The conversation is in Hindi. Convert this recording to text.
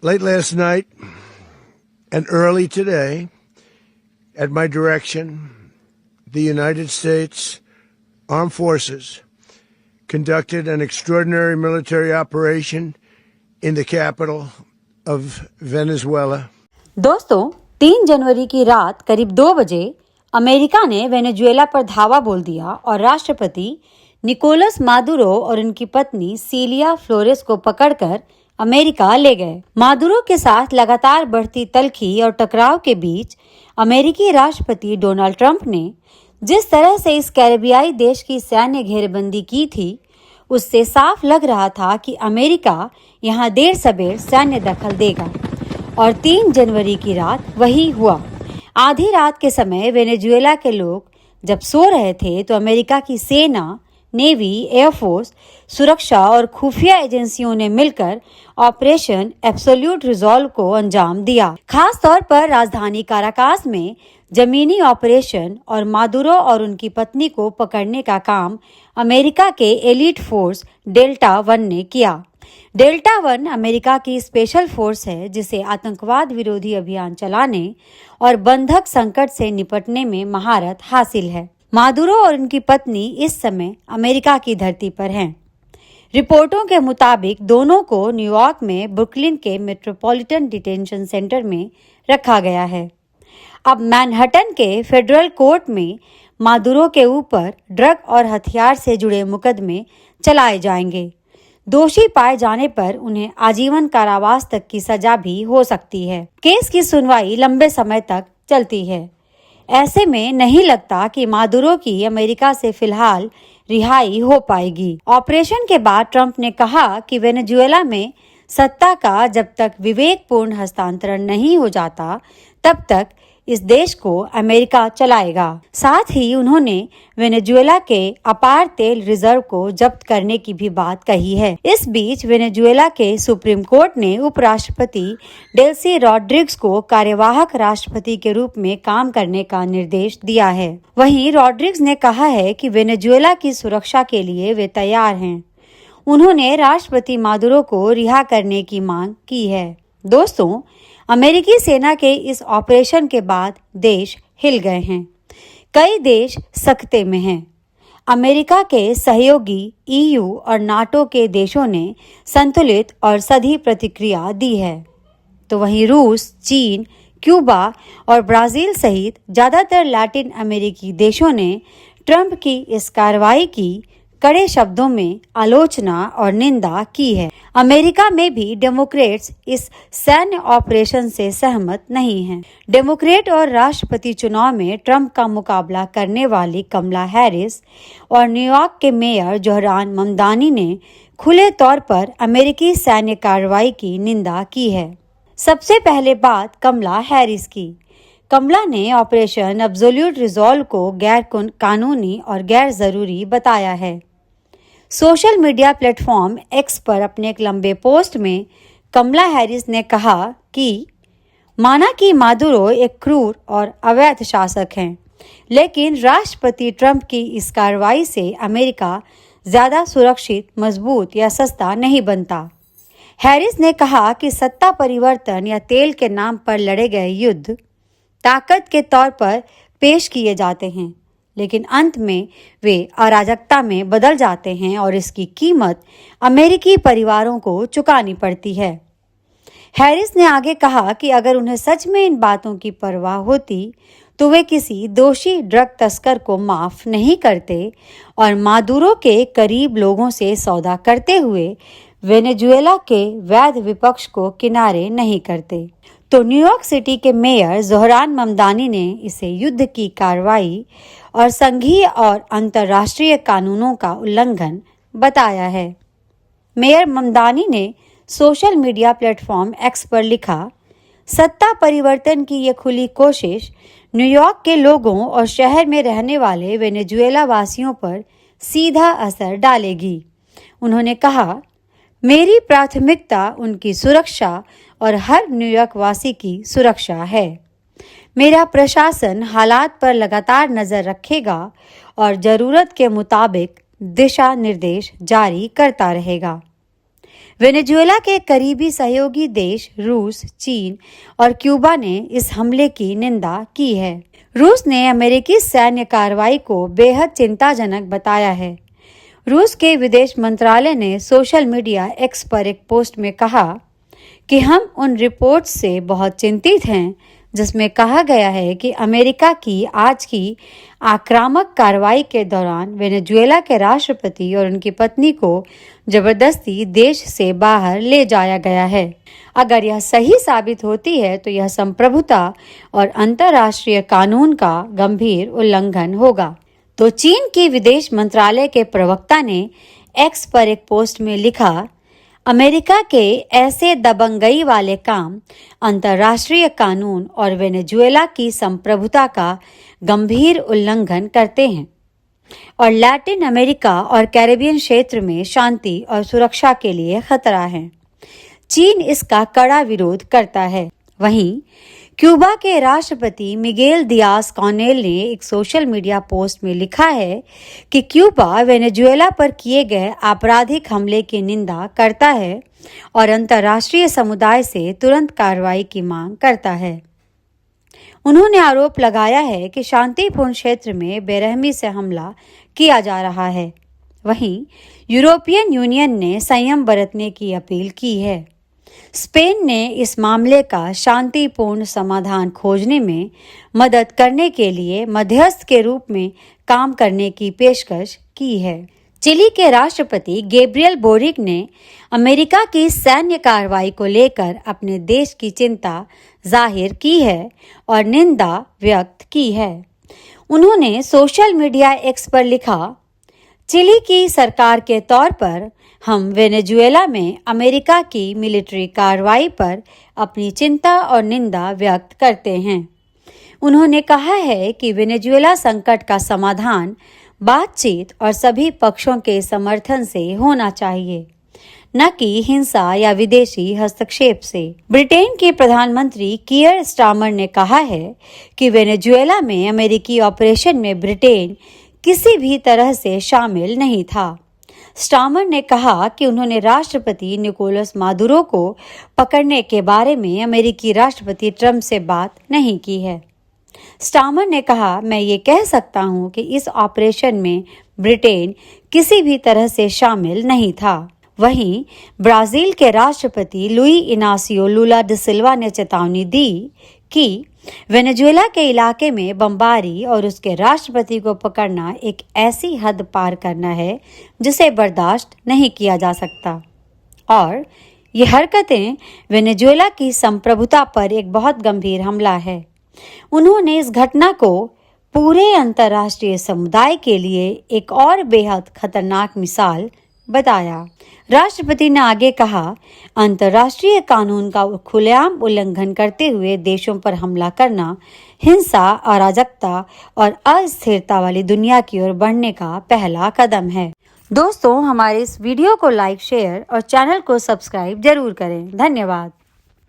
Late last night and early today, at my direction, the United States Armed Forces conducted an extraordinary military operation in the capital of Venezuela. दोस्तों, 3 जनवरी की रात करीब 2 बजे अमेरिका ने वेनेजुएला पर धावा बोल दिया और राष्ट्रपति निकोलस मादुरो और उनकी पत्नी सीलिया फ्लोरेस को पकड़कर अमेरिका ले गए। मादुरो के साथ लगातार बढ़ती तल्खी और टकराव के बीच अमेरिकी राष्ट्रपति डोनाल्ड ट्रंप ने जिस तरह से इस कैरेबियाई देश की सैन्य घेरेबंदी की थी, उससे साफ लग रहा था कि अमेरिका यहां देर सबेर सैन्य दखल देगा और 3 जनवरी की रात वही हुआ। आधी रात के समय वेनेजुएला के लोग जब सो रहे थे तो अमेरिका की सेना, नेवी, एयरफोर्स, सुरक्षा और खुफिया एजेंसियों ने मिलकर ऑपरेशन एब्सोल्यूट रिजॉल्व को अंजाम दिया। खास तौर पर राजधानी काराकास में जमीनी ऑपरेशन और मादुरो और उनकी पत्नी को पकड़ने का काम अमेरिका के एलीट फोर्स डेल्टा 1 ने किया। डेल्टा 1 अमेरिका की स्पेशल फोर्स है जिसे आतंकवाद विरोधी अभियान चलाने और बंधक संकट से निपटने में महारत हासिल है। मादुरो और उनकी पत्नी इस समय अमेरिका की धरती पर हैं। रिपोर्टों के मुताबिक दोनों को न्यूयॉर्क में ब्रुकलिन के मेट्रोपॉलिटन डिटेंशन सेंटर में रखा गया है। अब मैनहट्टन के फेडरल कोर्ट में मादुरो के ऊपर ड्रग और हथियार से जुड़े मुकदमे चलाए जाएंगे। दोषी पाए जाने पर उन्हें आजीवन कारावास तक की सजा भी हो सकती है। केस की सुनवाई लंबे समय तक चलती है। ऐसे में नहीं लगता कि मादुरो की अमेरिका से फिलहाल रिहाई हो पाएगी। ऑपरेशन के बाद ट्रंप ने कहा कि वेनेजुएला में सत्ता का जब तक विवेकपूर्ण हस्तांतरण नहीं हो जाता, तब तक इस देश को अमेरिका चलाएगा। साथ ही उन्होंने वेनेजुएला के अपार तेल रिजर्व को जब्त करने की भी बात कही है। इस बीच वेनेजुएला के सुप्रीम कोर्ट ने उपराष्ट्रपति डेल्सी रॉड्रिग्स को कार्यवाहक राष्ट्रपति के रूप में काम करने का निर्देश दिया है। वहीं रॉड्रिग्स ने कहा है कि वेनेजुएला की सुरक्षा के लिए वे तैयार हैं। उन्होंने राष्ट्रपति मादुरो को रिहा करने की मांग की है। दोस्तों, अमेरिकी सेना के इस ऑपरेशन के बाद देश हिल गए हैं। कई देश सकते में हैं। अमेरिका के सहयोगी ईयू और नाटो के देशों ने संतुलित और सधी प्रतिक्रिया दी है, तो वहीं रूस, चीन, क्यूबा और ब्राजील सहित ज्यादातर लैटिन अमेरिकी देशों ने ट्रंप की इस कार्रवाई की कड़े शब्दों में आलोचना और निंदा की है। अमेरिका में भी डेमोक्रेट्स इस सैन्य ऑपरेशन से सहमत नहीं हैं। डेमोक्रेट और राष्ट्रपति चुनाव में ट्रंप का मुकाबला करने वाली कमला हैरिस और न्यूयॉर्क के मेयर जोहरान ममदानी ने खुले तौर पर अमेरिकी सैन्य कार्रवाई की निंदा की है। सबसे पहले बात कमला हैरिस की। कमला ने ऑपरेशन एब्सोल्यूट रिजॉल्व को गैर कानूनी और गैर जरूरी बताया है। सोशल मीडिया प्लेटफॉर्म एक्स पर अपने एक लंबे पोस्ट में कमला हैरिस ने कहा कि माना कि मादुरो एक क्रूर और अवैध शासक हैं, लेकिन राष्ट्रपति ट्रंप की इस कार्रवाई से अमेरिका ज्यादा सुरक्षित, मजबूत या सस्ता नहीं बनता। हैरिस ने कहा कि सत्ता परिवर्तन या तेल के नाम पर लड़े गए युद्ध ताकत के तौर पर पेश किए जाते हैं, लेकिन अंत में वे अराजकता में बदल जाते हैं और इसकी कीमत अमेरिकी परिवारों को चुकानी पड़ती है। हैरिस ने आगे कहा कि अगर उन्हें सच में इन बातों की परवाह होती तो वे किसी दोषी ड्रग तस्कर को माफ नहीं करते और मादुरो के करीब लोगों से सौदा करते हुए वेनेजुएला के वैध विपक्ष को किनारे नहीं करते। तो न्यूयॉर्क सिटी के मेयर जोहरान ममदानी ने इसे युद्ध की कार्रवाई और संघीय और अंतर्राष्ट्रीय कानूनों का उल्लंघन बताया है। मेयर ममदानी ने सोशल मीडिया प्लेटफॉर्म एक्स पर लिखा, सत्ता परिवर्तन की ये खुली कोशिश न्यूयॉर्क के लोगों और शहर में रहने वाले वेनेजुएला वासियों पर सीधा असर डालेगी। उन्होंने कहा, मेरी प्राथमिकता उनकी सुरक्षा और हर न्यूयॉर्क वासी की सुरक्षा है। मेरा प्रशासन हालात पर लगातार नजर रखेगा और जरूरत के मुताबिक दिशा निर्देश जारी करता रहेगा। वेनेजुएला के करीबी सहयोगी देश रूस, चीन और क्यूबा ने इस हमले की निंदा की है। रूस ने अमेरिकी सैन्य कार्रवाई को बेहद चिंताजनक बताया है। रूस के विदेश मंत्रालय ने सोशल मीडिया एक्स पर एक पोस्ट में कहा कि हम उन रिपोर्ट से बहुत चिंतित हैं जिसमें कहा गया है कि अमेरिका की आज की आक्रामक कार्रवाई के दौरान वेनेजुएला के राष्ट्रपति और उनकी पत्नी को जबरदस्ती देश से बाहर ले जाया गया है। अगर यह सही साबित होती है तो यह संप्रभुता और अंतर्राष्ट्रीय कानून का गंभीर उल्लंघन होगा। तो चीन की विदेश मंत्रालय के प्रवक्ता ने एक्स पर एक पोस्ट में लिखा, अमेरिका के ऐसे दबंगई वाले काम अंतर्राष्ट्रीय कानून और वेनेजुएला की संप्रभुता का गंभीर उल्लंघन करते हैं और लैटिन अमेरिका और कैरेबियन क्षेत्र में शांति और सुरक्षा के लिए खतरा है। चीन इसका कड़ा विरोध करता है। वहीं क्यूबा के राष्ट्रपति मिगेल दियाज कानेल ने एक सोशल मीडिया पोस्ट में लिखा है कि क्यूबा वेनेजुएला पर किए गए आपराधिक हमले की निंदा करता है और अंतर्राष्ट्रीय समुदाय से तुरंत कार्रवाई की मांग करता है। उन्होंने आरोप लगाया है कि शांतिपूर्ण क्षेत्र में बेरहमी से हमला किया जा रहा है। वहीं यूरोपियन यूनियन ने संयम बरतने की अपील की है। स्पेन ने इस मामले का शांतिपूर्ण समाधान खोजने में मदद करने के लिए मध्यस्थ के रूप में काम करने की पेशकश की है। चिली के राष्ट्रपति गैब्रियल बोरिक ने अमेरिका की सैन्य कार्रवाई को लेकर अपने देश की चिंता जाहिर की है और निंदा व्यक्त की है। उन्होंने सोशल मीडिया एक्स पर लिखा, चिली की सरकार के तौर पर हम वेनेजुएला में अमेरिका की मिलिट्री कार्रवाई पर अपनी चिंता और निंदा व्यक्त करते हैं। उन्होंने कहा है कि वेनेजुएला संकट का समाधान बातचीत और सभी पक्षों के समर्थन से होना चाहिए, न कि हिंसा या विदेशी हस्तक्षेप से। ब्रिटेन के प्रधानमंत्री कीयर स्टारमर ने कहा है कि वेनेजुएला में अमेरिकी ऑपरेशन में ब्रिटेन किसी भी तरह से शामिल नहीं था। स्टारमर ने कहा कि उन्होंने राष्ट्रपति निकोलस मादुरो को पकड़ने के बारे में अमेरिकी राष्ट्रपति ट्रंप से बात नहीं की है। स्टारमर ने कहा, मैं ये कह सकता हूं कि इस ऑपरेशन में ब्रिटेन किसी भी तरह से शामिल नहीं था। वहीं ब्राजील के राष्ट्रपति लुई इनासियो लुला डी सिल्वा ने चेतावनी दी कि वेनेजुएला के इलाके में बमबारी और उसके राष्ट्रपति को पकड़ना एक ऐसी हद पार करना है जिसे बर्दाश्त नहीं किया जा सकता और ये हरकतें वेनेजुएला की संप्रभुता पर एक बहुत गंभीर हमला है। उन्होंने इस घटना को पूरे अंतर्राष्ट्रीय समुदाय के लिए एक और बेहद खतरनाक मिसाल बताया। राष्ट्रपति ने आगे कहा, अंतर्राष्ट्रीय कानून का खुलेआम उल्लंघन करते हुए देशों पर हमला करना हिंसा, अराजकता और अस्थिरता वाली दुनिया की ओर बढ़ने का पहला कदम है। दोस्तों, हमारे इस वीडियो को लाइक, शेयर और चैनल को सब्सक्राइब जरूर करें। धन्यवाद।